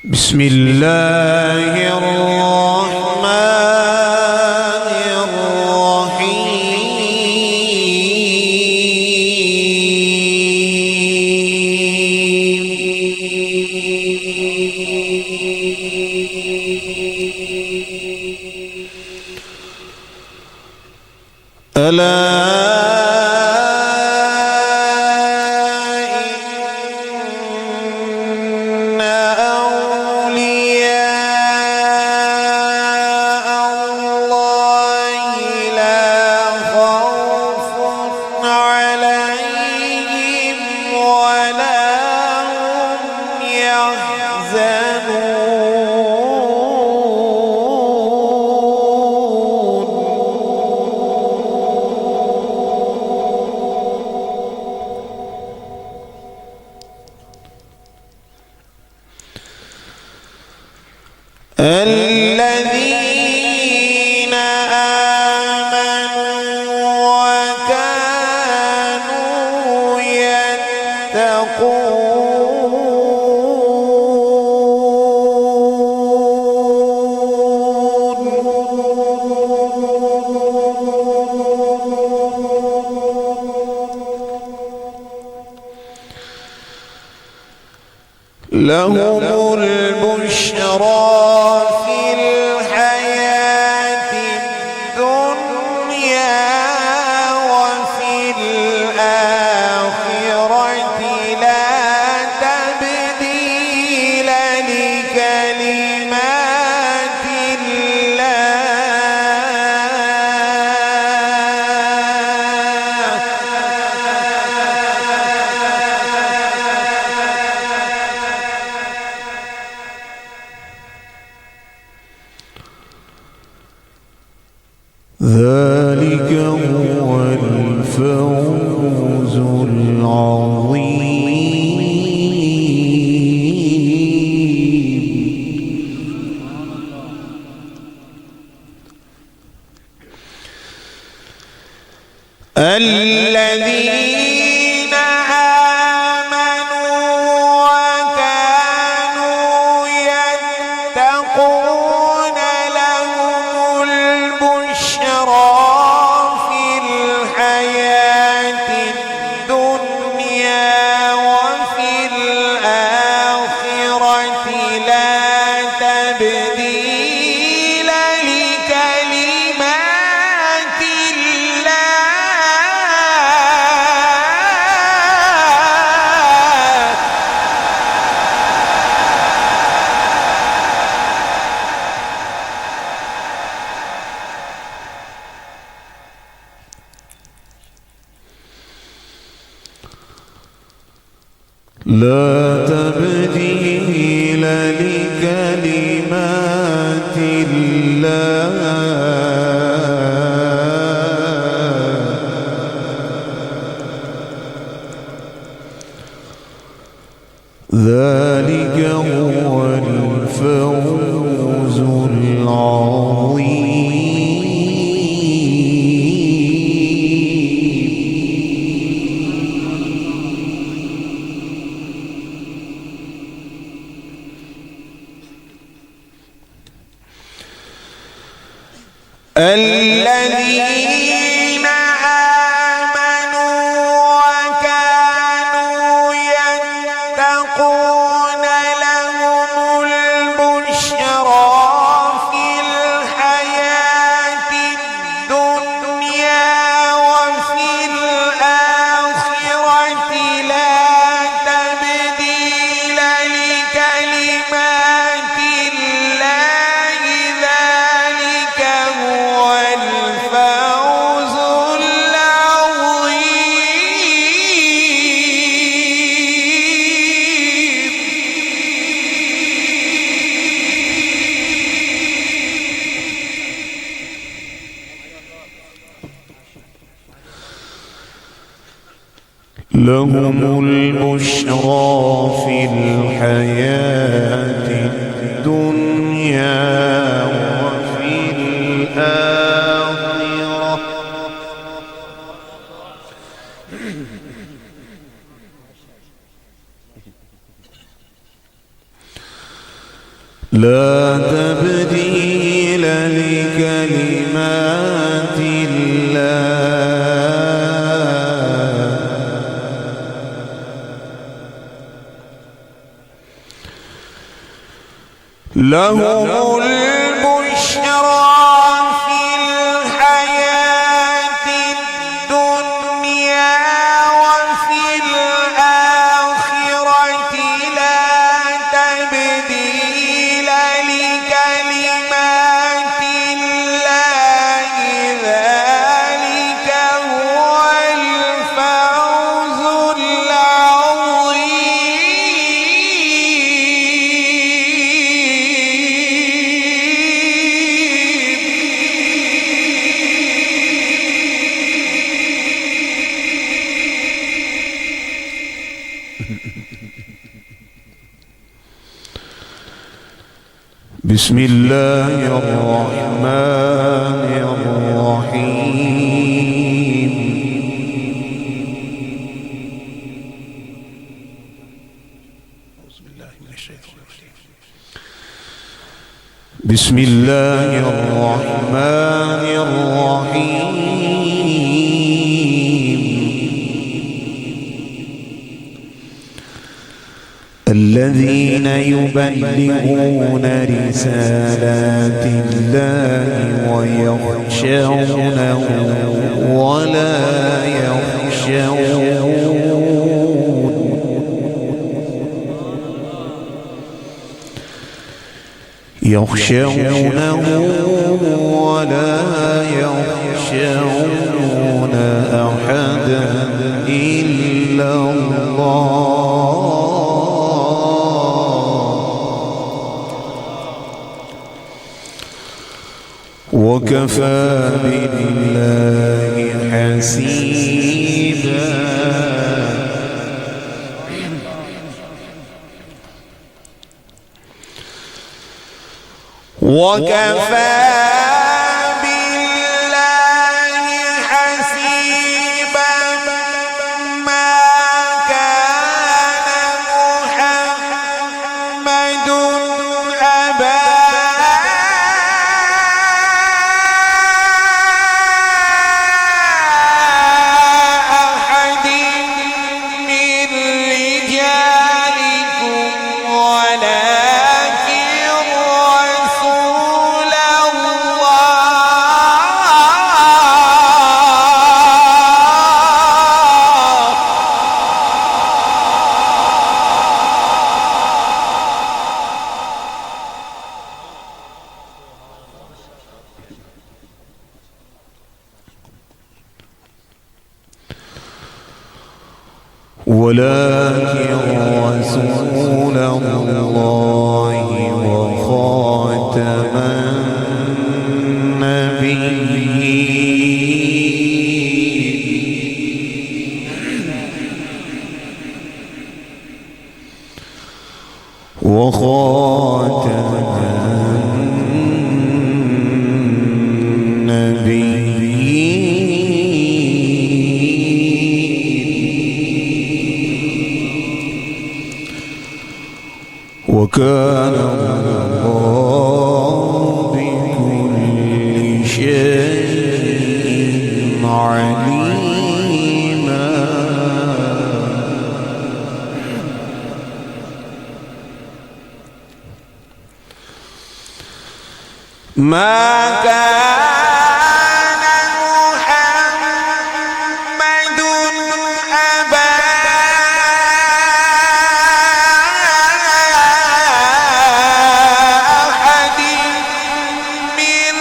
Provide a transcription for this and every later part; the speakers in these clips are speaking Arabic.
بسم الله الرحمن الرحيم. ألا الذين آمنوا وكانوا يتقون لهم البشرى في الحياة الدنيا وفي الآخرة لا تبديل لكلمات ذلك هو الفوز العظيم. الذين آمنوا وكانوا يتقون لهم البشرى في الحياة الدنيا وفي الآخرة لا تبديل لكلمات لا تبديل لكلمات الله ذلك هو الفوز العظيم. الذين آمنوا وكانوا يتقون لهم البشرى في الحياة الدنيا وفي الآخرة لا تبديل لكلمات الله ذلك هو الفوز العظيم. لهم البشرى في الحياة الدنيا وفي الآخرة لا تبديل لكلمات الله لهم البشرى في الحياة الدنيا وفي الآخرة لا تبديل لكلمات الله ذلك هو الفوز بسم الله الرحمن الرحيم بسم الله الرحمن الرحيم الذين يبلغون رسالات الله ويخشونه ولا يخشونه ولا يخشون أحدا إلا الله وكفى بالله حسيبا وكفى بالله حسيبا ما كان محمد أبا أحد من رجالكم ولكن رسول الله وخاتم النبيين وكان الله بكل شيء عليما ما كان محمد أبا أحد من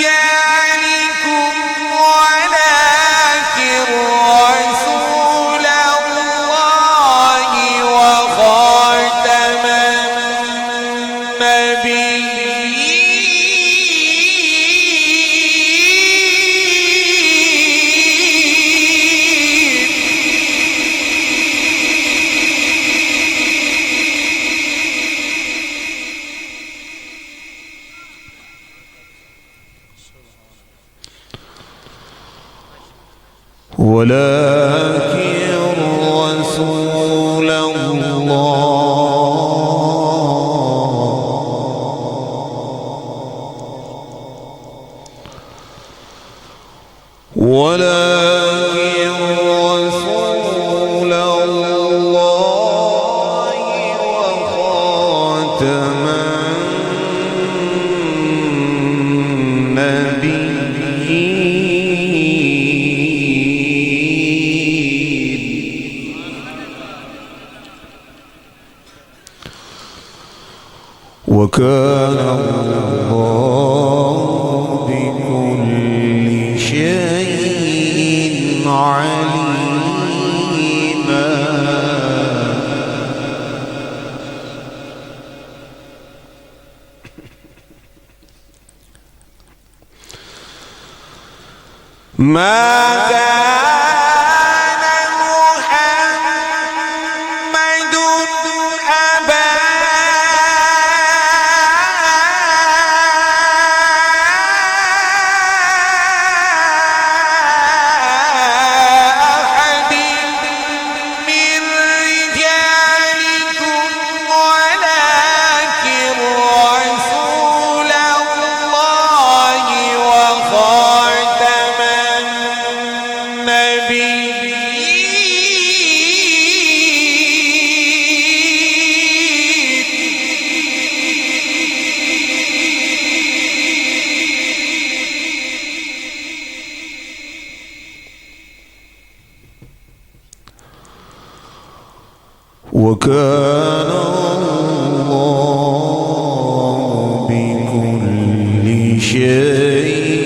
رجالكم ولكن رسول الله وخاتم ولكن رسول الله ولكن رسول الله وخاتم النبيين وكان الله بكل شيء عليما ما كان محمد أبا أحد من رجالكم ولكن رسول الله وخاتم وكان الله بكل شيء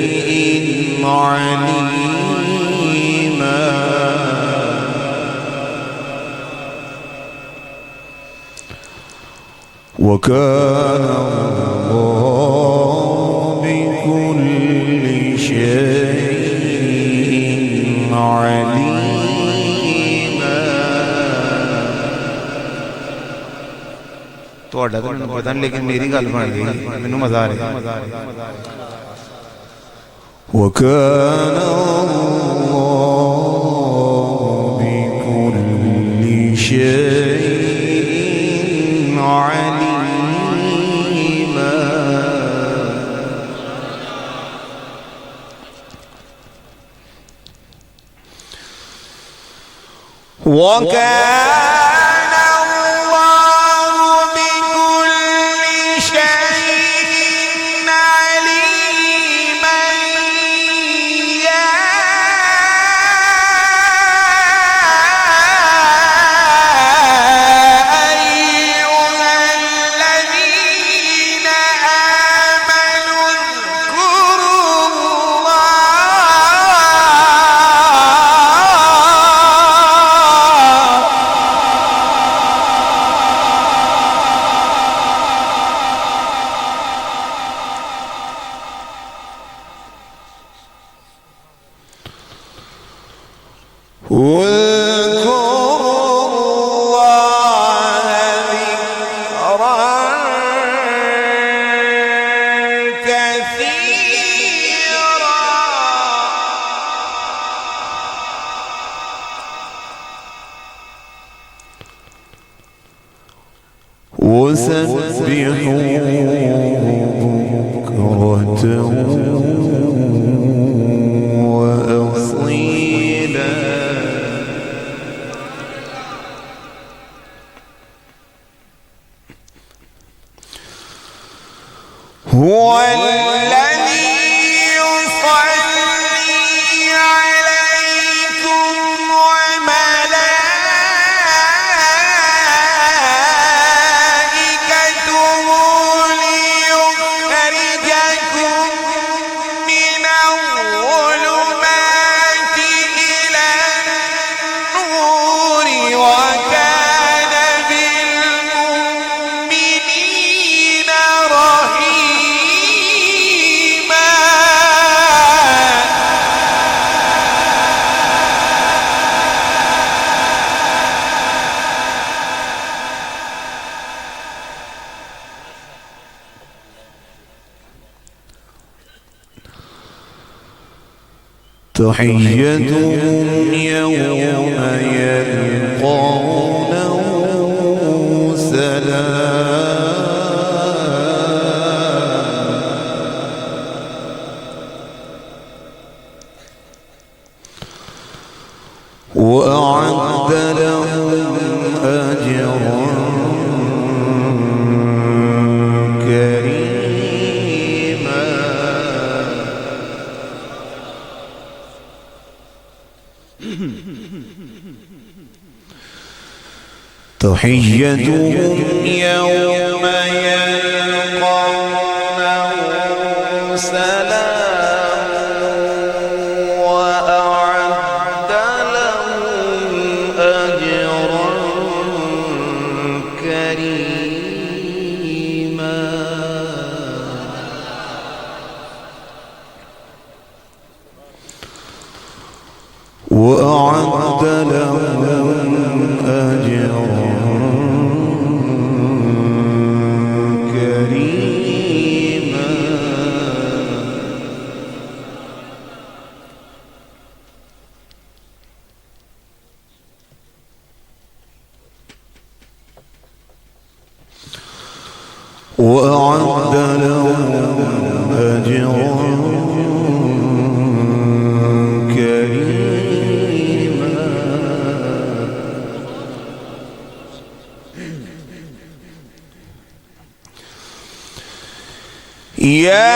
عليما وكان الله بكل شيء عليما ਤੁਹਾਡਾ ਤਾਂ ਮੈਨੂੰ ਪਤਾ ਨਹੀਂ ਲੇਕਿਨ ਮੇਰੀ ਗੱਲ ਬਣ ਗਈ ਮੈਨੂੰ ਮਜ਼ਾ ਆ ਰਿਹਾ وكان الله بكل شيء عليما وكان الله بكل شيء عليما يا أيها الذين آمنوا اذكروا وسبحوه بكرة وأصيلا هو الذي يصلي عليكم وملائكته ليخرجكم من الظلمات إلى النور وكان بالمؤمنين رحيما تحيتهم يوم يلقونه سلام تحيتهم يوم يلقونه سلام وأعد لهم أجرا كريما وأعد لهم أجرا كريما وأعد لهم أجرا يا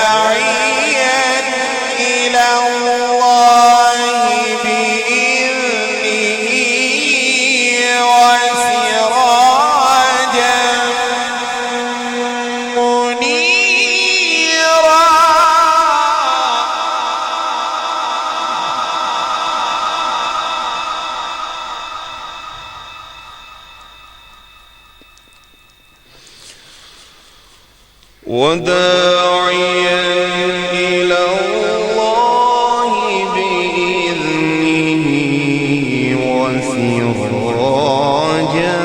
وداعيا إلى الله بإذنه وسراجا منيرا وداعيا إلى الله بإذنه وسراجا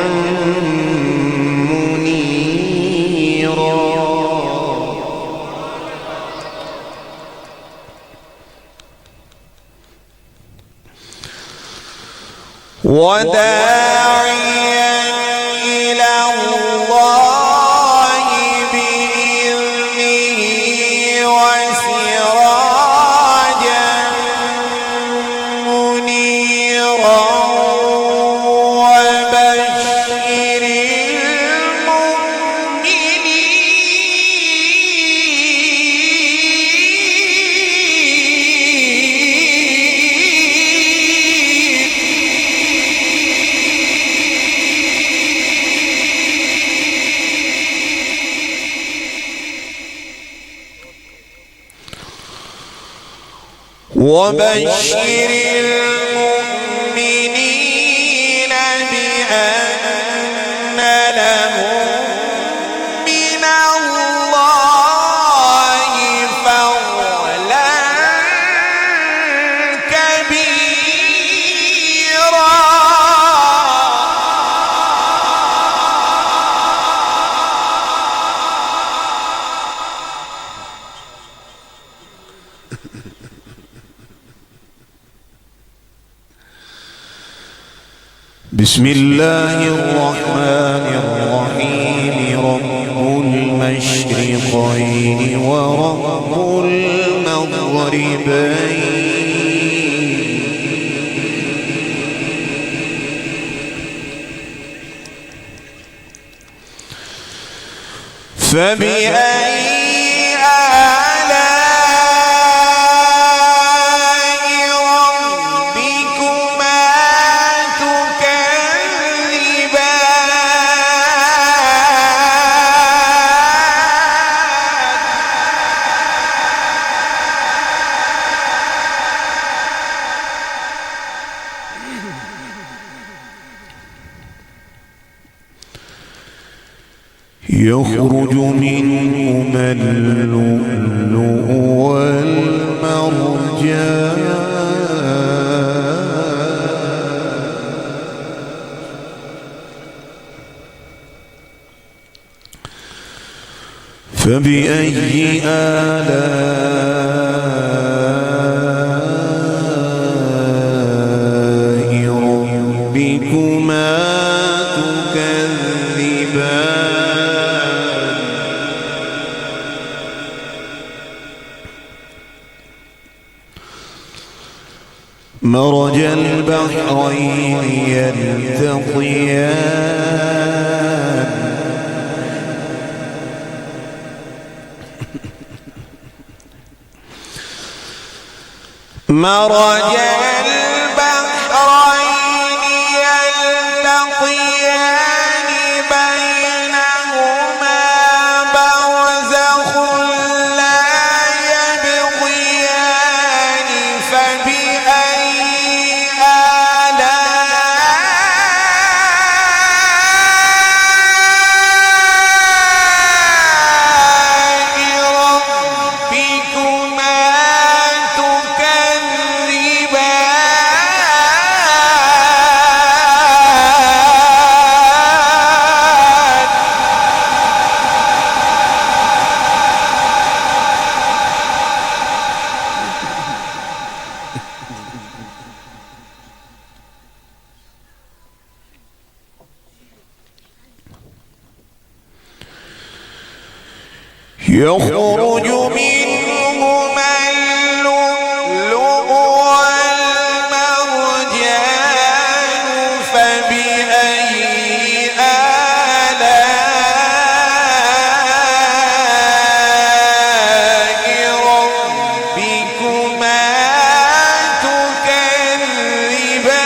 منيرا وداعيا إلى الله وسراجا منيرا وبشر المؤمنين بأن لهم من الله فضلا كبيرا بسم الله الرحمن الرحيم رب المشرقين ورب المغربين فبأي يخرج منهما اللؤلؤ والمرجان فبأي آلاء ربكما تكذبان مرج البحرين يلتقيان مرج البحرين يلتقيان بينهما برزخ لا يبغيان فبأي آلاء ربكما يخرج منهما اللؤلؤ والمرجان فبأي آلاء ربكما تكذبان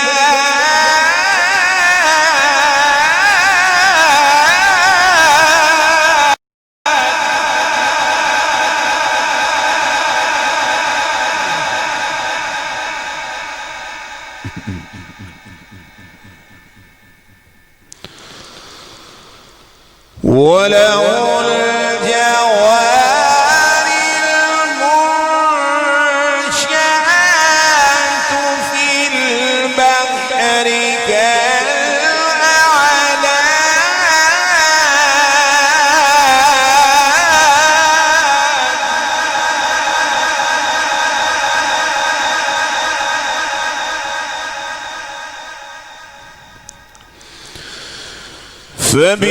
وله الجوار المنشآت في البحر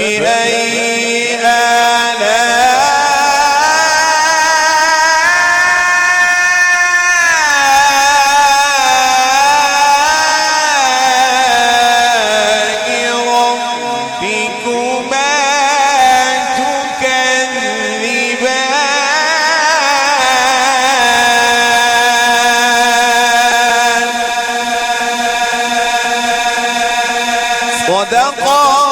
فبأي آلاء ربكما تكذبان صدق